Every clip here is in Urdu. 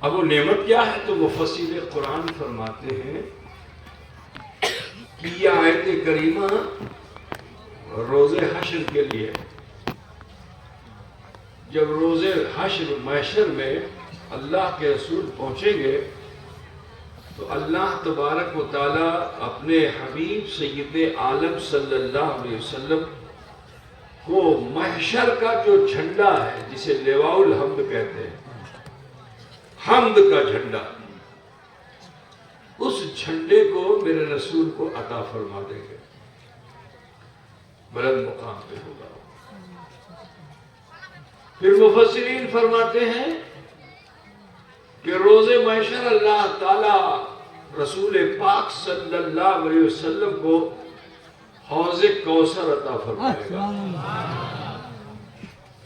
اب وہ نعمت کیا ہے؟ تو مفسر قرآن فرماتے ہیں کہ یہ آیت کریمہ روز حشر کے لیے، جب روز حشر محشر میں اللہ کے رسول پہنچیں گے تو اللہ تبارک و تعالی اپنے حبیب سید عالم صلی اللہ علیہ وسلم کو محشر کا جو جھنڈا ہے، جسے لواء الحمد کہتے ہیں، حمد کا جھنڈا، اس جھنڈے کو میرے رسول کو عطا فرما دیں گے، بلند مقام پہ ہوگا۔ پھر مفسرین فرماتے ہیں کہ روز محشر اللہ تعالی رسول پاک صلی اللہ علیہ وسلم کو حوض کوثر عطا فرمائے گا۔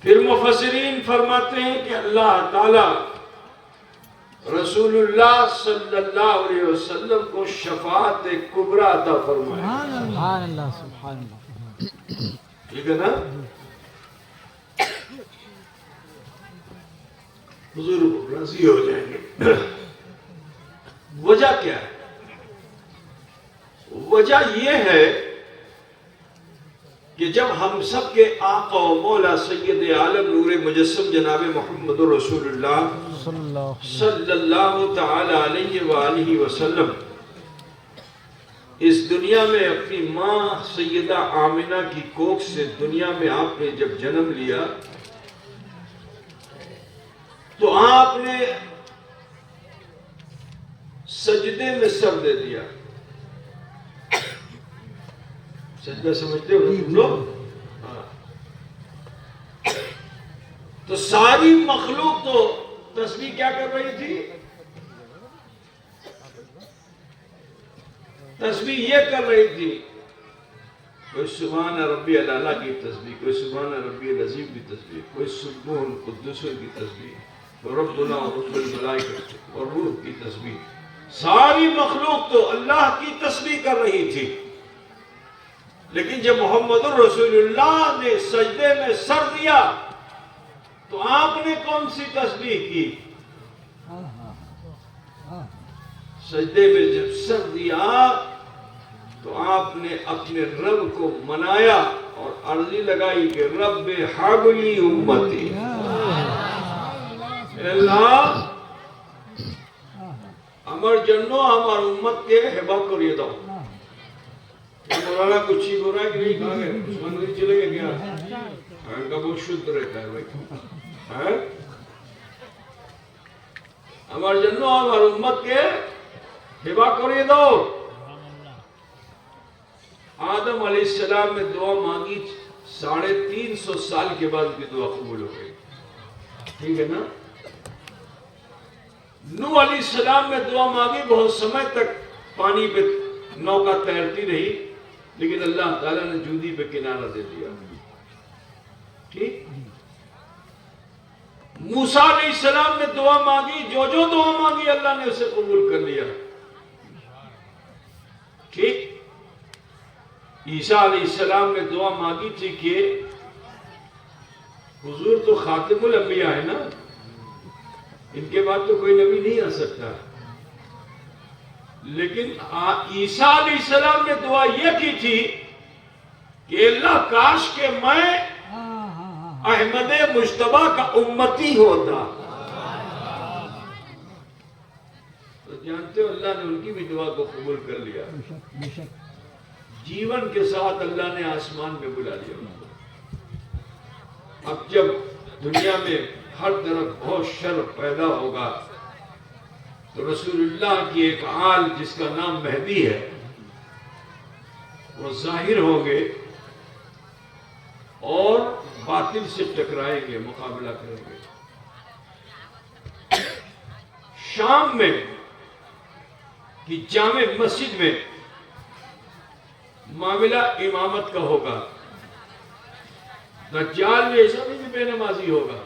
پھر مفسرین فرماتے ہیں کہ اللہ تعالی رسول اللہ صلی اللہ علیہ وسلم کو شفاعت کبریٰ عطا فرمائے گا۔ سبحان اللہ سبحان اللہ۔ ٹھیک ہے نا؟ حضور راضی ہو جائیں گے۔ وجہ کیا ہے؟ وجہ یہ ہے کہ جب ہم سب کے آقا و مولا سید عالم نور مجسم جناب محمد رسول اللہ صلی اللہ تعالی علیہ وآلہ وسلم اس دنیا میں اپنی ماں سیدہ آمنہ کی کوکھ سے دنیا میں آپ نے جب جنم لیا تو آپ نے سجدے میں سر دے دیا۔ سجدہ سمجھتے ہو تم لوگ؟ تو ساری مخلوق تو تسبیح کیا کر رہی تھی؟ تسبیح یہ کر رہی تھی، کوئی سبحان ربی الاعلیٰ کی تسبیح، کوئی سبحان ربی العظیم کی تسبیح، کوئی سبوح القدس کی تسبیح، ربنا ورب الملائکہ اور روح کی تسبیح۔ ساری مخلوق تو اللہ کی تسبیح کر رہی تھی، لیکن جب محمد رسول اللہ نے سجدے میں سر دیا تو آپ نے کون سی تسبیح کی؟ سجدے میں جب سر دیا تو آپ نے اپنے رب کو منایا اور عرضی لگائی کہ رب حبلی امتی، اللہ امر جنو ہمار امت کے حبا کریے دو۔ مولانا کچھ ہی ہو رہا ہے کہ نہیں؟ کہاں گئے؟ عثمان غنی چلے گئے کیا؟ ان کا بہت شدھ رہتا ہے بھائی۔ ہمار جنو ہمار امت کے حبا کریے دو۔ آدم علیہ السلام نے دعا مانگی، 350 سال کے بعد کی دعا قبول ہو گئی، ٹھیک ہے نا؟ نوح علیہ السلام نے دعا مانگی، بہت سمے تک پانی پہ نوکا تیرتی رہی، لیکن اللہ تعالیٰ نے جودی پہ کنارہ دے دیا، ٹھیک؟ موسیٰ علیہ السلام نے دعا مانگی، جو دعا مانگی اللہ نے اسے قبول کر لیا، ٹھیک؟ عیسیٰ علیہ السلام نے دعا مانگی تھی کہ حضور تو خاتم الانبیاء ہے نا، ان کے بعد تو کوئی نبی نہیں آ سکتا، لیکن عیسیٰ علیہ السلام نے دعا یہ کی تھی کہ اللہ کاش کہ میں احمد مجتبیٰ کا امتی ہوتا۔ تو جانتے ہو اللہ نے ان کی بھی دعا کو قبول کر لیا، جیون کے ساتھ اللہ نے آسمان میں بلا لیا۔ اب جب دنیا میں ہر طرف بہت شر پیدا ہوگا تو رسول اللہ کی ایک آل جس کا نام مہدی ہے وہ ظاہر ہوں گے اور باطل سے ٹکرائیں گے، مقابلہ کریں گے۔ شام میں کی جامع مسجد میں معاملہ امامت کا ہوگا، دجال بھی ایسا نہیں کہ بے نمازی ہوگا،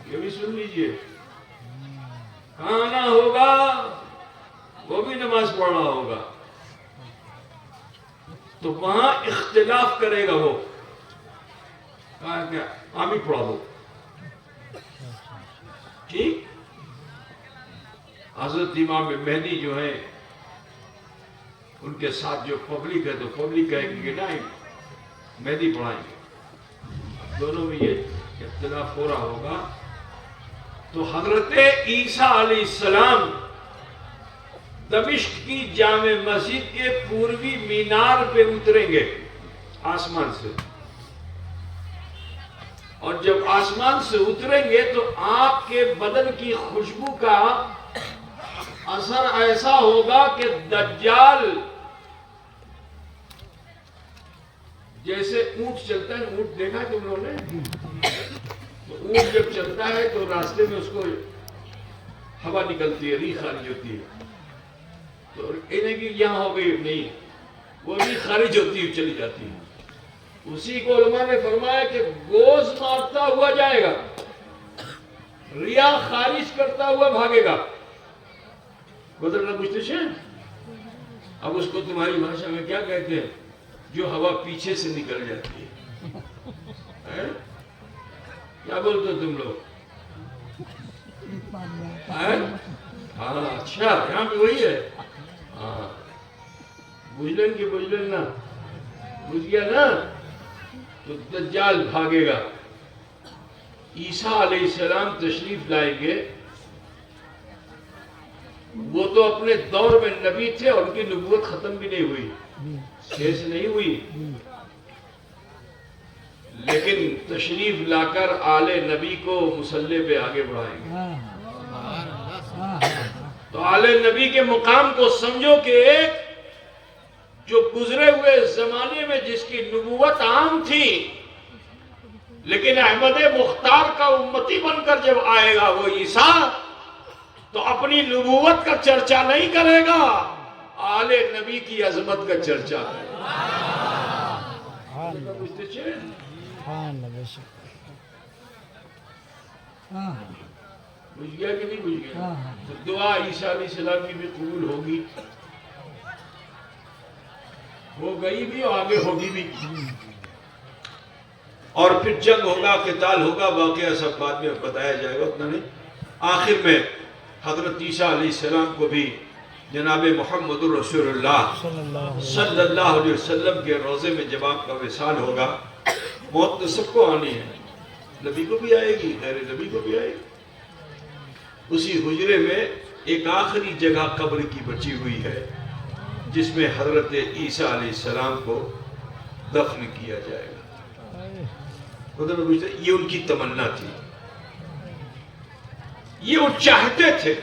یہ بھی سن لیجئے، کھانا ہوگا وہ بھی نماز پڑھ رہا ہوگا، تو وہاں اختلاف کرے گا، وہ کہا کہ ہی پڑھا دو، ٹھیک؟ حضرت امام مہدی جو ہیں ان کے ساتھ جو پبلک ہے تو پبلک کہے گی کہ نہیں مہدی پڑھائیں گے، دونوں میں یہ اختلاف ہو رہا ہوگا۔ تو حضرت عیسیٰ علیہ السلام دمشق کی جامع مسجد کے پوروی مینار پہ اتریں گے آسمان سے، اور جب آسمان سے اتریں گے تو آپ کے بدن کی خوشبو کا اثر ایسا ہوگا کہ دجال جیسے اونٹ چلتا ہے، اونٹ دیکھا ہے تم لوگوں نے؟ تو اونٹ جب چلتا ہے تو راستے میں اس کو ہوا نکلتی ہے، ریح خارج ہوتی ہے، تو انہیں کہ یہاں ہو گئی نہیں، وہ ریح خارج ہوتی ہے چلی جاتی ہے۔ اسی کو علماء نے فرمایا کہ گوز مارتا ہوا جائے گا، ریاح خارج کرتا ہوا بھاگے گا۔ گزرنا پوچھتے ہیں اب اس کو تمہاری بھاشا میں کیا کہتے ہیں؟ جو ہوا پیچھے سے نکل جاتی ہے، کیا بولتے ہو تم لوگ؟ ہاں اچھا، یہاں پہ وہی ہے۔ ہاں بجلن کی بجلن نا، بجھ گیا نا، تو دجال بھاگے گا۔ عیسیٰ علیہ السلام تشریف لائیں گے، وہ تو اپنے دور میں نبی تھے اور ان کی نبوت ختم بھی نہیں ہوئی، شیش نہیں ہوئی، لیکن تشریف لا کر آل نبی کو مسلح پہ آگے بڑھائیں گے۔ تو آل نبی کے مقام کو سمجھو کہ ایک جو گزرے ہوئے زمانے میں جس کی نبوت عام تھی، لیکن احمد مختار کا امتی بن کر جب آئے گا وہ عیسیٰ، تو اپنی نبوت کا چرچا نہیں کرے گا، آل نبی کی عظمت کا چرچا کرے گا۔ بجھ گیا کہ نہیں بجھ گیا؟ تو دعا عیسیٰ علیہ السلام کی بھی قبول ہوگی، ہو گئی بھی اور آگے ہوگی بھی، اور پھر جنگ ہوگا، قتال ہوگا، واقعہ سب بعد میں بتایا جائے گا، اتنا نہیں۔ آخر میں حضرت عیسیٰ علیہ السلام کو بھی جناب محمد رسول اللہ صلی اللہ علیہ وسلم کے روضے میں جب آپ کا وصال ہوگا، موت تو سب کو آنی ہے، نبی کو بھی آئے گی، غیر نبی کو بھی آئے گی۔ اسی حجرے میں ایک آخری جگہ قبر کی بچی ہوئی ہے جس میں حضرت عیسیٰ علیہ السلام کو دفن کیا جائے گا۔ یہ ان کی تمنا تھی، یہ وہ چاہتے تھے۔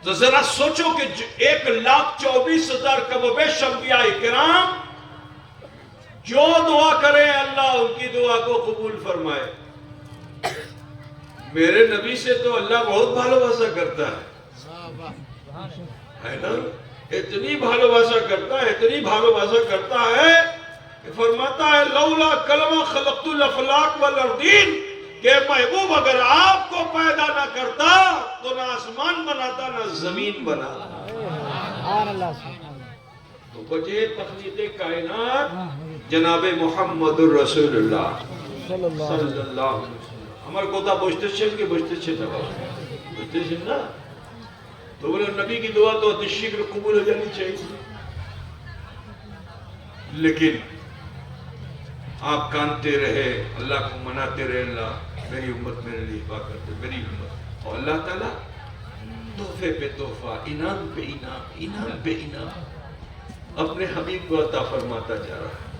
تو ذرا سوچو کہ 1,24,000 کم و بیش انبیاء کرام جو دعا کریں اللہ ان کی دعا کو قبول فرمائے۔ میرے نبی سے تو اللہ بہت بھالواسا کرتا ہے نا، اتنی بھالواسا کرتا ہے، اتنی بھالواسا کرتا ہے کہ فرماتا ہے لولا کلمہ خلقت الافلاک والارضین، کہ محبوب اگر آپ کو پیدا نہ کرتا تو نہ آسمان بناتا نہ زمین بناتا۔ تو وجہ تخلیق کائنات جناب محمد رسول اللہ صلی اللہ علیہ وسلم۔ ہمارے کوتا بوجھتے چھل کے بوجھتے چھل بوجھتے چھل نا، تو بولے نبی کی دعا تو شکر قبول ہو جانی چاہیے، لیکن آپ کانتے رہے، اللہ کو مناتے رہے، اللہ میری امت میرے لیے حفاظت کرتے، میری امت، اور اللہ تعالیٰ تحفے پہ تحفہ، انعام پہ انعام، انعام پہ انعام اپنے حبیب کو عطا فرماتا جا رہا ہے،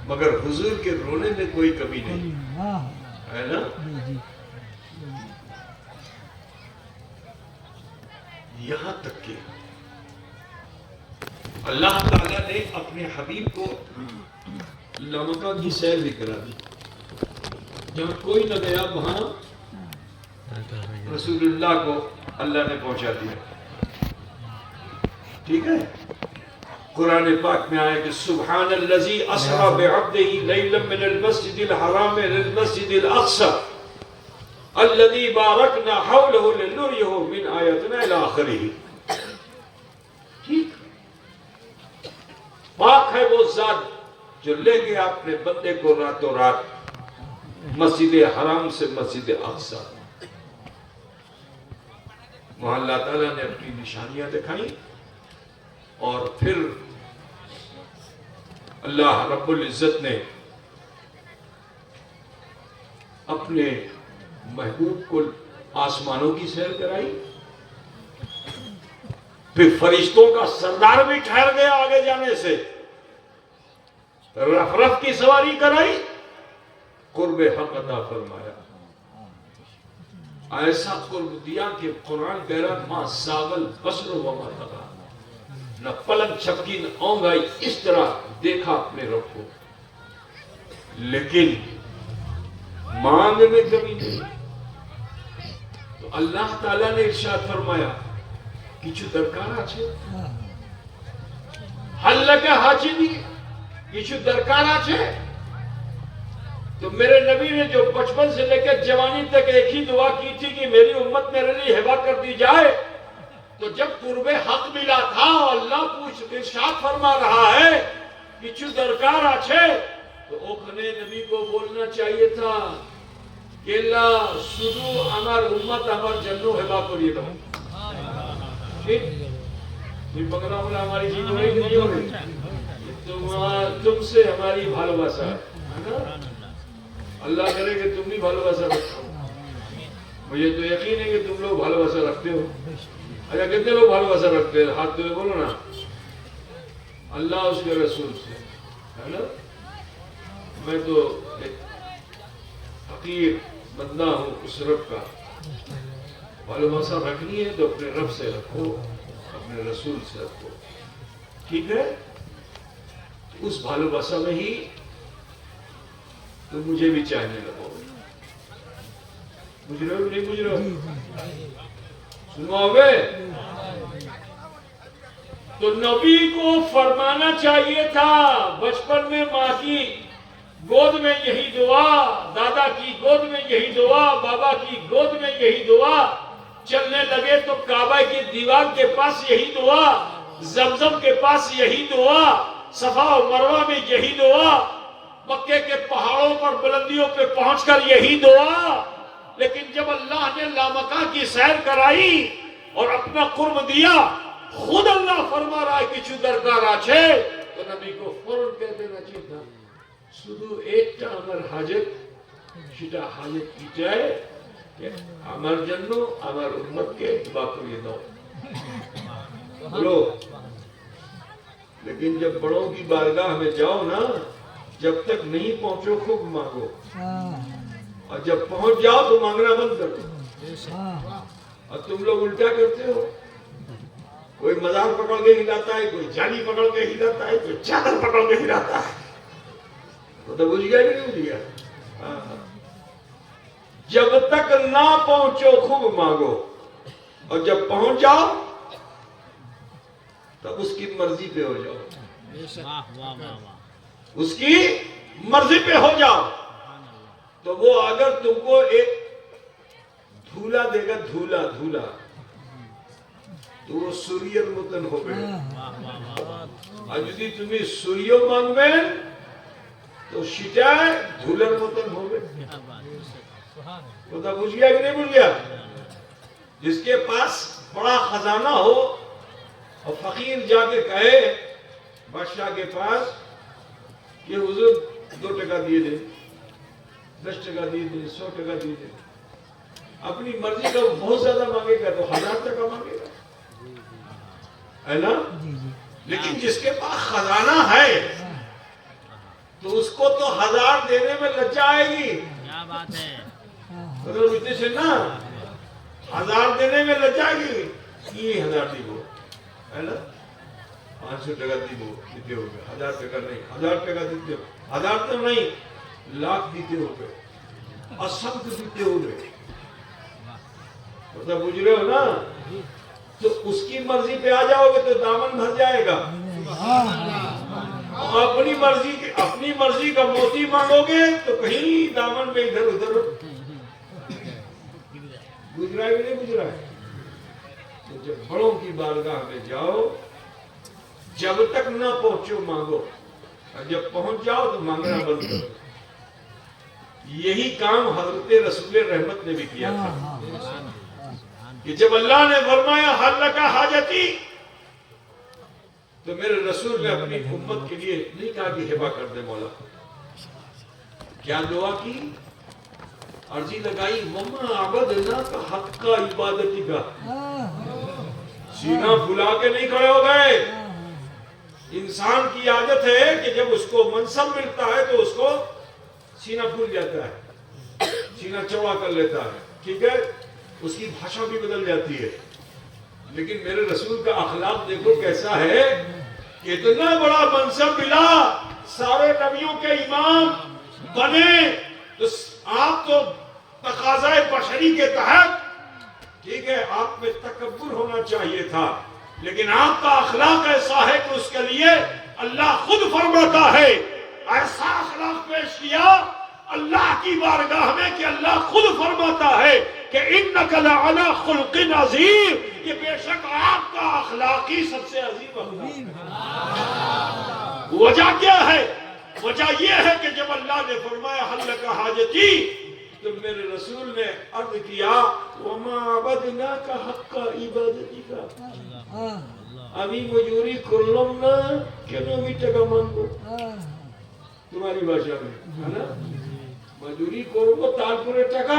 مگر حضور کے رونے میں کوئی کمی نہیں ہے نا۔ یہاں تک کہ اللہ تعالیٰ نے اپنے حبیب کو لمکہ کی سیر بھی کرا دی، جہاں کوئی نہ گیا وہاں رسول اللہ کو اللہ نے پہنچا دیا۔ ٹھیک ہے، قرآن پاک میں آئے کہ سبحان الذی اسریٰ بعبدہ لیلا من المسجد الحرام الى المسجد الاقصی الذی بارکنا حولہ لنریہ من آیاتنا الی آخرہ۔ ٹھیک، پاک ہے وہ ذات جو لے گیا اپنے بندے کو راتوں رات مسجد حرام سے مسجد اقصی۔ وہاں اللہ تعالیٰ نے اپنی نشانیاں دکھائیں اور پھر اللہ رب العزت نے اپنے محبوب کو آسمانوں کی سیر کرائی، پھر فرشتوں کا سردار بھی ٹھہر گیا آگے جانے سے، رف رف کی سواری کرائی، قرب حق عطا فرمایا، ایسا قرب دیا کہ قرآن کہہ رہا ما زاغل البصر وما طغی، نہ پلک جھپکی نہ اونگ آئی، اس طرح دیکھا اپنے رب کو، لیکن مانگ میں کمی نہیں۔ تو اللہ تعالیٰ نے ارشاد فرمایا کچھ درکار آچھے حلقہ حاجی دی کچھ درکار آچھے۔ تو میرے نبی نے جو بچپن سے لے کر جوانی تک ایک ہی دعا کی تھی کہ میری امت میرے لیے ہبہ کر دی جائے، تو جب قرب حق ملا تھا اللہ پوچھ ارشاد فرما رہا ہے کچھ درکار آچھے، تو اوکھنے نبی کو بولنا چاہیے تھا کہ اللہ سدو ہمار امت ہمار جنو ہبا کریے تھا، مگر ہماری جی کو نہیں ہو رہی، تم سے ہماری بھالو باسا ہے، اللہ کرے کہ تم بھی بھالو باسا رکھو، مجھے تو یقین ہے کہ تم لوگ بھالو باسا رکھتے ہو۔ اچھا کتنے لوگ بھالو باسا رکھتے ہیں؟ ہاتھ تو بولو نا، اللہ اس کے رسول سے ہے نا۔ میں تو ایک فقیر بندہ ہوں اس رب کا، بھالو باسا رکھنی ہے تو اپنے رب سے رکھو، اپنے رسول سے رکھو، ٹھیک ہے؟ اس بھالو باسا میں ہی تو مجھے بھی چاہنے لگو، بجھ رہے ہو نہیں بجھ رہے ہو؟ سنو ہوگے تو نبی کو فرمانا چاہیے تھا بچپن میں ماں کی گود میں یہی دعا، دادا کی گود میں یہی دعا، بابا کی گود میں یہی دعا، چلنے لگے تو کعبہ کی دیوار کے پاس یہی دعا، زمزم کے پاس یہی دعا، صفا و مروہ میں یہی دعا، مکے کے پہاڑوں پر بلندیوں پہ پہنچ کر یہی دعا۔ لیکن جب اللہ نے لامکہ کی سیر کرائی اور اپنا قرب دیا، خود اللہ فرما رہا ہے کچھ درکار آچھے، تو نبی کو فوراً کہہ دینا چاہیے تھا শুধু একটা আমার হাজত, সেটা হাজত কি চায় کہ আমার জন্য আমার উম্মতকে দোয়া করিয়ে দাও بولو۔ لیکن جب بڑوں کی بارگاہ میں جاؤ نا، جب تک نہیں پہنچو خوب مانگو، اور جب پہنچ جاؤ تو مانگنا بند کر دو۔ اور تم لوگ الٹا کرتے ہو، کوئی مزار پکڑ کے ہلاتا ہے، کوئی جالی پکڑ کے ہلاتا ہے، کوئی چادر پکڑ کے ہلاتا ہے، تو بجھ گیا کہ نہیں بجھ گیا؟ جب تک نہ پہنچو خوب مانگو، اور جب پہنچ جاؤ تب اس کی مرضی پہ ہو جاؤ، اس کی مرضی پہ ہو جاؤ۔ تو وہ اگر تم کو ایک دھولا دے گا، دھولا دھولا، تو وہ سوریت متن ہو گئے، اور جدی تمہیں سوریو مانگ میں تو شٹائے دھولر متن ہو گئے۔ خدا بجھ گیا کہ نہیں بجھ گیا؟ جس کے پاس بڑا خزانہ ہو اور فقیر جا کے کہے بادشاہ کے پاس کہ حضور 2 ٹکا دیے دیں، 10 ٹکا دیے دیں، 100 ٹکا دیے دیں، اپنی مرضی کا بہت زیادہ مانگے گا تو 1000 ٹکا مانگے گا، ہے نا؟ لیکن جس کے پاس خزانہ ہے تو اس کو تو 1000 دینے میں لجا آئے گی، کیا بات ہے؟ مطلب اتنے سے نا 1000 دینے میں لجا آئے گی، یہ 1000 دی ہو، ہے نا؟ 500 ٹکا دی ہو، دیتے ہو گئے، 1000 ٹکا نہیں، 1000 ٹکا دیتے ہو، 1000 تو نہیں، لاکھ دیتے ہو گئے، اسمت دیتے ہو گئے، مطلب بجھ رہے ہو نا؟ تو اس کی مرضی پہ آ جاؤ گے تو دامن بھر جائے گا۔ اپنی مرضی کا موتی مانگو گے تو کہیں دامن میں ادھر ادھر بجھ رہا ہے کہ نہیں بجھ رہا ہے؟ تو جب بڑوں کی بارگاہ میں جاؤ، جب تک نہ پہنچو مانگو، اور جب پہنچ جاؤ تو مانگنا بند کرو۔ یہی کام حضرت رسول رحمت نے بھی کیا تھا۔ کہ جب اللہ نے فرمایا حل لکا حاجتی، تو میرے رسول نے اپنی امت کے لیے نہیں کہا کہ ہبہ کر دے مولا، کیا دعا کی؟ عرضی لگائی وما عبدنا کا حق کا عبادتی کا، سینہ پھلا کے نہیں کھڑے ہو گئے۔ انسان کی عادت ہے کہ جب اس کو منصب ملتا ہے تو اس کو سینہ پھول جاتا ہے، سینہ چوڑا کر لیتا ہے، ٹھیک ہے، اس کی بھاشا بھی بدل جاتی ہے۔ لیکن میرے رسول کا اخلاق دیکھو کیسا ہے کہ اتنا بڑا منصب ملا، سارے نبیوں کے امام بنے، تو آپ تو تقاضائے بشری کے تحت، ٹھیک ہے، آپ میں تکبر ہونا چاہیے تھا، لیکن آپ کا اخلاق ایسا ہے کہ اس کے لیے اللہ خود فرماتا ہے، ایسا اخلاق پیش کیا اللہ کی بارگاہ میں کہ اللہ خود فرماتا ہے کہ اِنَّكَ لَعَلَىٰ خُلْقٍ عَظِيمٍ، کہ بے شک آپ کا اخلاقی سب سے عظیم اخلاق ہے۔ وجہ کیا ہے؟ وجہ یہ ہے کہ جب اللہ نے فرمایا حل لک حاجتی، تو میرے رسول نے عرض کیا وما عبدناک حق عبادتی کا، আমি মজুরি করলাম না কেন আমি টাকা মানবো? তোমারই ভাষা, মজুরি করবো তারপরে টাকা